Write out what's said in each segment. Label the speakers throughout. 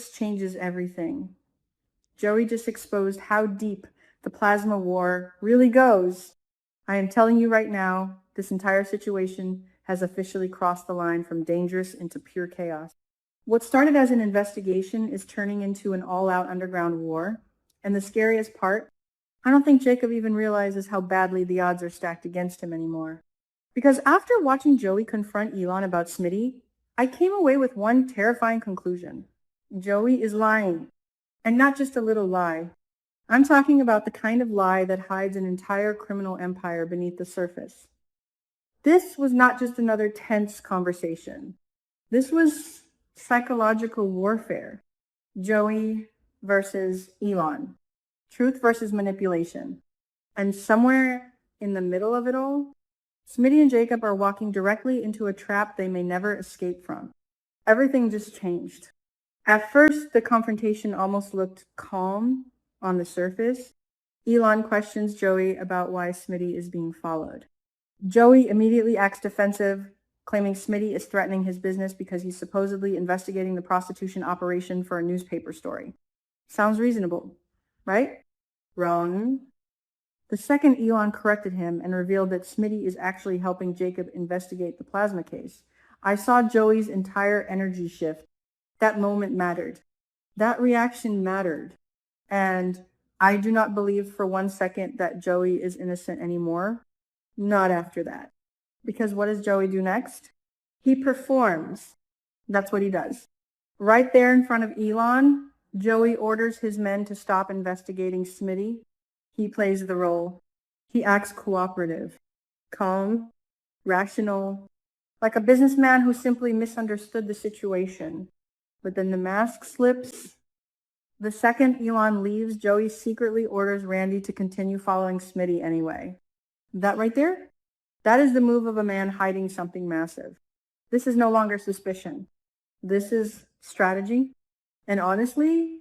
Speaker 1: this changes everything. Joey just exposed how deep the plasma war really goes. I am telling you right now, this entire situation has officially crossed the line from dangerous into pure chaos. What started as an investigation is turning into an all-out underground war. And the scariest part, I don't think Jacob even realizes how badly the odds are stacked against him anymore. Because after watching Joey confront Elon about Smitty, I came away with one terrifying conclusion. Joey is lying. And not just a little lie. I'm talking about the kind of lie that hides an entire criminal empire beneath the surface. This was not just another tense conversation. This was psychological warfare. Joey versus Elon. Truth versus manipulation. And somewhere in the middle of it all, Smitty and Jacob are walking directly into a trap they may never escape from. Everything just changed. At first, the confrontation almost looked calm on the surface. Elon questions Joey about why Smitty is being followed. Joey immediately acts defensive, claiming Smitty is threatening his business because he's supposedly investigating the prostitution operation for a newspaper story. Sounds reasonable, right? Wrong. The second Elon corrected him and revealed that Smitty is actually helping Jacob investigate the plasma case, I saw Joey's entire energy shift. That moment mattered. That reaction mattered. And I do not believe for 1 second that Joey is innocent anymore. Not after that. Because what does Joey do next? He performs. That's what he does. Right there in front of Elon, Joey orders his men to stop investigating Smitty. He plays the role. He acts cooperative, calm, rational, like a businessman who simply misunderstood the situation. But then the mask slips. The second Elon leaves, Joey secretly orders Randy to continue following Smitty anyway. That right there? That is the move of a man hiding something massive. This is no longer suspicion. This is strategy. And honestly,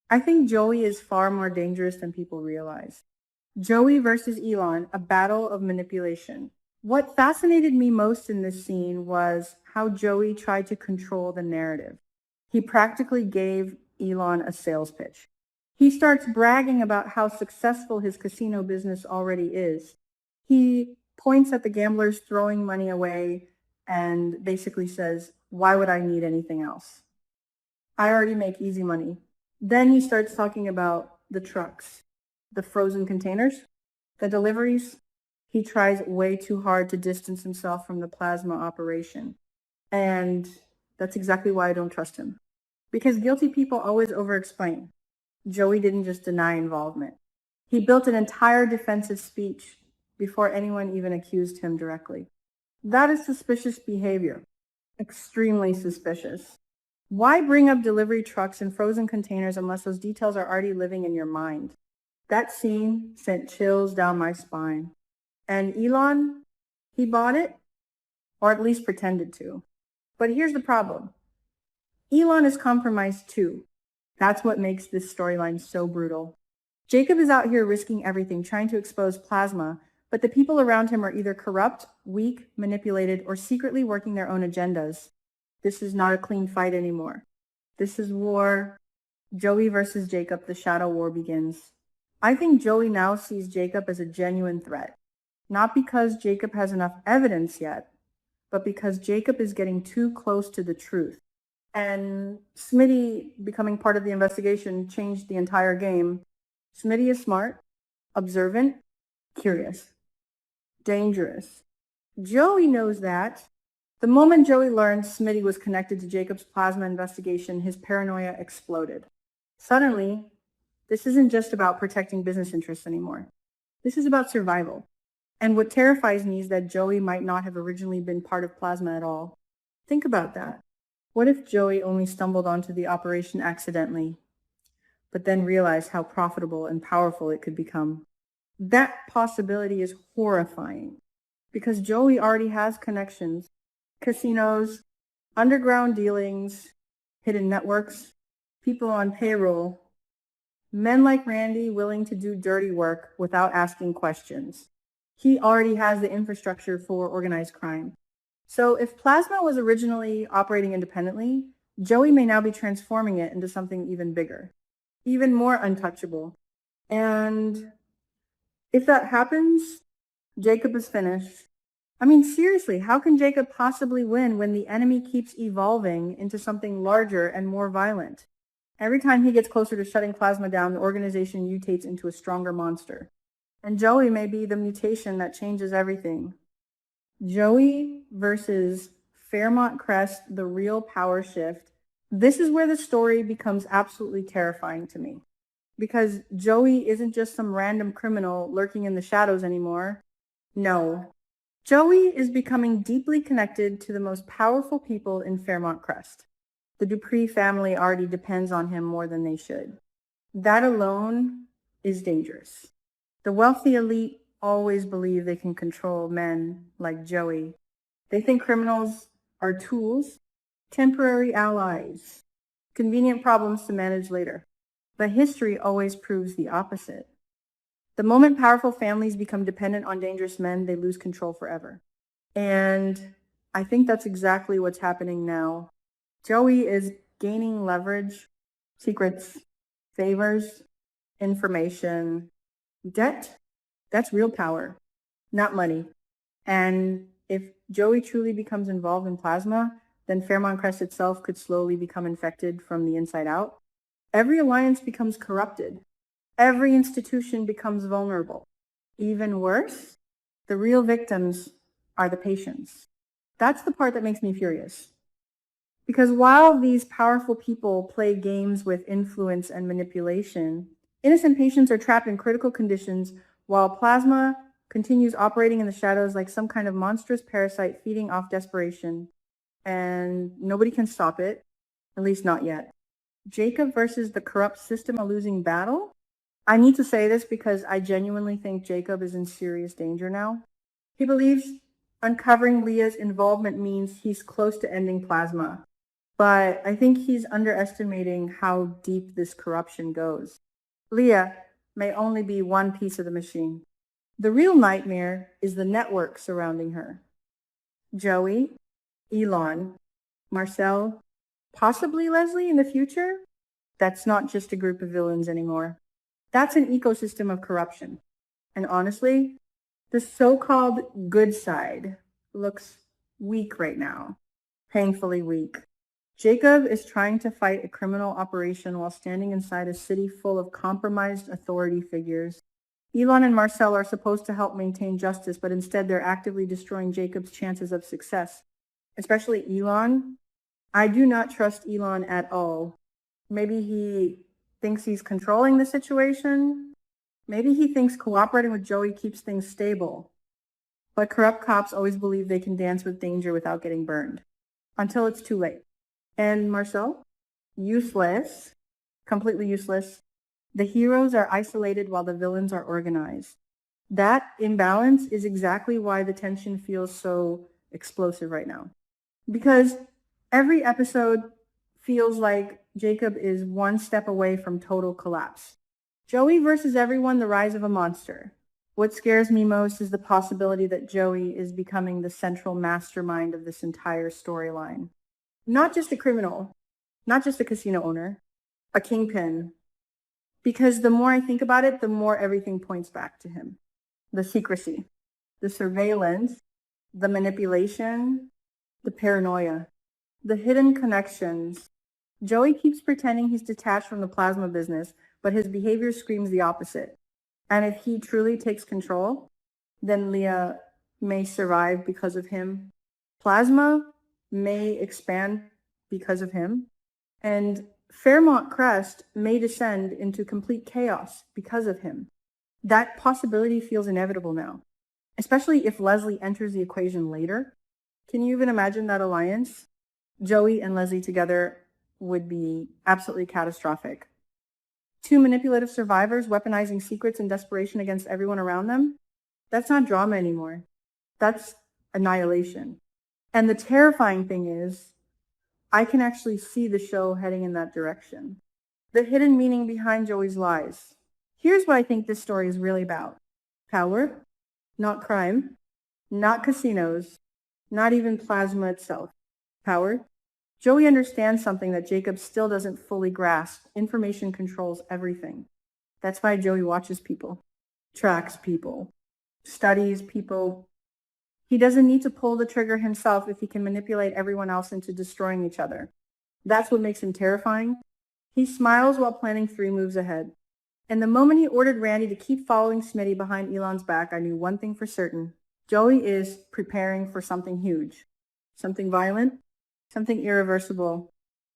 Speaker 1: I think Joey is far more dangerous than people realize. Joey versus Elon, a battle of manipulation. What fascinated me most in this scene was how Joey tried to control the narrative. He practically gave Elon a sales pitch. He starts bragging about how successful his casino business already is. He points at the gamblers throwing money away and basically says, why would I need anything else? I already make easy money. Then he starts talking about the trucks, the frozen containers, the deliveries. He tries way too hard to distance himself from the plasma operation. And that's exactly why I don't trust him. Because guilty people always over-explain. Joey didn't just deny involvement. He built an entire defensive speech before anyone even accused him directly. That is suspicious behavior. Extremely suspicious. Why bring up delivery trucks and frozen containers unless those details are already living in your mind? That scene sent chills down my spine. And Elon, he bought it, or at least pretended to. But here's the problem. Elon is compromised too. That's what makes this storyline so brutal. Jacob is out here risking everything, trying to expose plasma, but the people around him are either corrupt, weak, manipulated, or secretly working their own agendas. This is not a clean fight anymore. This is war. Joey versus Jacob, the shadow war begins. I think Joey now sees Jacob as a genuine threat. Not because Jacob has enough evidence yet, but because Jacob is getting too close to the truth. And Smitty becoming part of the investigation changed the entire game. Smitty is smart, observant, curious, dangerous. Joey knows that. The moment Joey learned Smitty was connected to Jacob's plasma investigation, his paranoia exploded. Suddenly, this isn't just about protecting business interests anymore. This is about survival. And what terrifies me is that Joey might not have originally been part of plasma at all. Think about that. What if Joey only stumbled onto the operation accidentally, but then realized how profitable and powerful it could become? That possibility is horrifying because Joey already has connections, casinos, underground dealings, hidden networks, people on payroll, men like Randy willing to do dirty work without asking questions. He already has the infrastructure for organized crime. So if plasma was originally operating independently, Joey may now be transforming it into something even bigger, even more untouchable. And if that happens, Jacob is finished. I mean, seriously, how can Jacob possibly win when the enemy keeps evolving into something larger and more violent? Every time he gets closer to shutting Plasma down, the organization mutates into a stronger monster. And Joey may be the mutation that changes everything. Joey versus Fairmont Crest, the real power shift. This is where the story becomes absolutely terrifying to me. Because Joey isn't just some random criminal lurking in the shadows anymore. No. Joey is becoming deeply connected to the most powerful people in Fairmont Crest. The Dupree family already depends on him more than they should. That alone is dangerous. The wealthy elite always believe they can control men like Joey. They think criminals are tools, temporary allies, convenient problems to manage later. But history always proves the opposite. The moment powerful families become dependent on dangerous men, they lose control forever. And I think that's exactly what's happening now. Joey is gaining leverage, secrets, favors, information, debt. That's real power, not money. And if Joey truly becomes involved in Plasma, then Fairmont Crest itself could slowly become infected from the inside out. Every alliance becomes corrupted. Every institution becomes vulnerable. Even worse, the real victims are the patients. That's the part that makes me furious. Because while these powerful people play games with influence and manipulation, innocent patients are trapped in critical conditions while Plasma continues operating in the shadows like some kind of monstrous parasite feeding off desperation. And nobody can stop it, at least not yet. Jacob versus the corrupt system, a losing battle? I need to say this because I genuinely think Jacob is in serious danger now. He believes uncovering Leah's involvement means he's close to ending Plasma. But I think he's underestimating how deep this corruption goes. Leah may only be one piece of the machine. The real nightmare is the network surrounding her. Joey, Elon, Marcel, possibly Leslie in the future? That's not just a group of villains anymore. That's an ecosystem of corruption. And honestly, the so-called good side looks weak right now. Painfully weak. Jacob is trying to fight a criminal operation while standing inside a city full of compromised authority figures. Elon and Marcel are supposed to help maintain justice, but instead they're actively destroying Jacob's chances of success. Especially Elon. I do not trust Elon at all. Maybe he thinks he's controlling the situation. Maybe he thinks cooperating with Joey keeps things stable. But corrupt cops always believe they can dance with danger without getting burned. Until it's too late. And Marcel? Useless. Completely useless. The heroes are isolated while the villains are organized. That imbalance is exactly why the tension feels so explosive right now. Because every episode feels like Jacob is one step away from total collapse. Joey versus everyone, the rise of a monster. What scares me most is the possibility that Joey is becoming the central mastermind of this entire storyline. Not just a criminal, not just a casino owner, a kingpin. Because the more I think about it, the more everything points back to him. The secrecy, the surveillance, the manipulation, the paranoia, the hidden connections. Joey keeps pretending he's detached from the Plasma business, but his behavior screams the opposite. And if he truly takes control, then Leah may survive because of him. Plasma may expand because of him. And Fairmont Crest may descend into complete chaos because of him. That possibility feels inevitable now, especially if Leslie enters the equation later. Can you even imagine that alliance? Joey and Leslie together would be absolutely catastrophic. Two manipulative survivors weaponizing secrets and desperation against everyone around them? That's not drama anymore. That's annihilation. And the terrifying thing is, I can actually see the show heading in that direction. The hidden meaning behind Joey's lies. Here's what I think this story is really about. Power, not crime, not casinos, not even Plasma itself. Power, Joey understands something that Jacob still doesn't fully grasp. Information controls everything. That's why Joey watches people, tracks people, studies people. He doesn't need to pull the trigger himself if he can manipulate everyone else into destroying each other. That's what makes him terrifying. He smiles while planning 3 moves ahead. And the moment he ordered Randy to keep following Smitty behind Elon's back, I knew one thing for certain. Joey is preparing for something huge, something violent, something irreversible.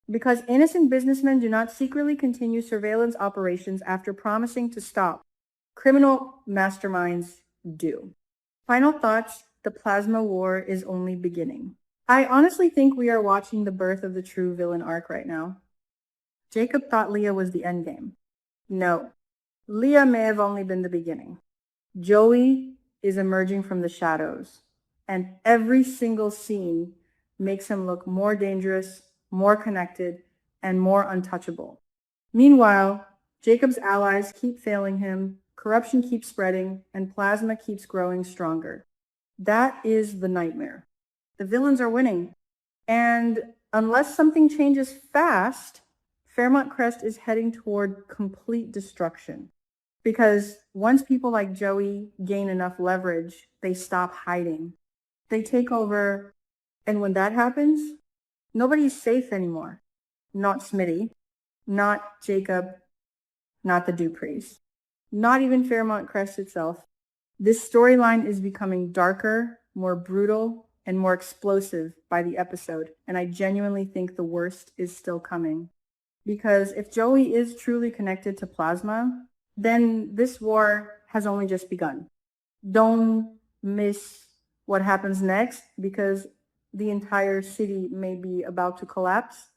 Speaker 1: Because innocent businessmen do not secretly continue surveillance operations after promising to stop. Criminal masterminds do. Final thoughts, the plasma war is only beginning. I honestly think we are watching the birth of the true villain arc right now. Jacob thought Leah was the endgame. No, Leah may have only been the beginning. Joey is emerging from the shadows, and every single scene makes him look more dangerous, more connected, and more untouchable. Meanwhile, Jacob's allies keep failing him, corruption keeps spreading, and plasma keeps growing stronger. That is the nightmare. The villains are winning. And unless something changes fast, Fairmont Crest is heading toward complete destruction. Because once people like Joey gain enough leverage, they stop hiding. They take over, and when that happens, nobody's safe anymore. Not Smitty, not Jacob, not the Duprees, not even Fairmont Crest itself. This storyline is becoming darker, more brutal, and more explosive by the episode, and I genuinely think the worst is still coming. Because if Joey is truly connected to plasma, then this war has only just begun. Don't miss what happens next, because the entire city may be about to collapse,